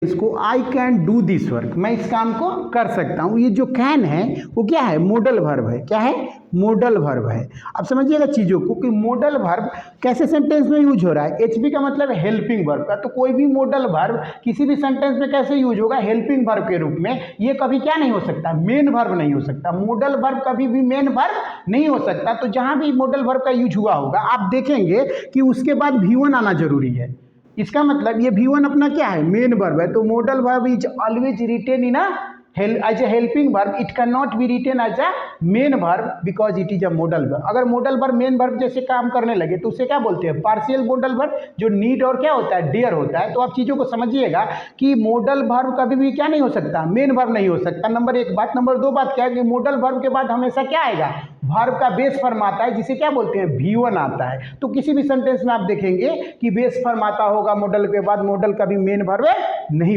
इसको I can do this work, मैं इस काम को कर सकता हूँ। ये जो कैन है वो क्या है? मोडल वर्ब है। क्या है? मोडल वर्ब है। अब समझिएगा चीज़ों को कि मोडल वर्ब कैसे सेंटेंस में यूज हो रहा है। एचबी का मतलब हेल्पिंग वर्ब का, तो कोई भी मोडल वर्ब किसी भी सेंटेंस में कैसे यूज होगा? हेल्पिंग वर्ब के रूप में। ये कभी क्या नहीं हो सकता? मेन वर्ब नहीं हो सकता। मोडल वर्ब कभी भी मेन वर्ब नहीं हो सकता। तो जहाँ भी मोडल वर्ब का यूज हुआ होगा आप देखेंगे कि उसके बाद V1 आना जरूरी है। इसका मतलब ये V1 अपना क्या है? मेन वर्ब है। तो modal verb is always written in as a helping verb, it can not be written as a main verb because it is a modal verb. अगर मोडल वर्ब मेन वर्ब जैसे काम करने लगे तो उसे क्या बोलते हैं? पार्शियल मोडल वर्ब, जो नीड और क्या होता है? डेयर होता है। तो आप चीज़ों को समझिएगा कि मोडल वर्ब कभी भी क्या नहीं हो सकता? मेन वर्ब नहीं हो सकता। नंबर एक बात। नंबर दो बात क्या है कि मोडल वर्ब के बाद हमेशा क्या आएगा? वर्ब का बेस फॉर्म आता है, जिसे क्या बोलते हैं? V1 आता है। तो किसी भी सेंटेंस में आप देखेंगे कि बेस फॉर्म आता होगा मोडल के बाद, मोडल कभी मेन वर्ब नहीं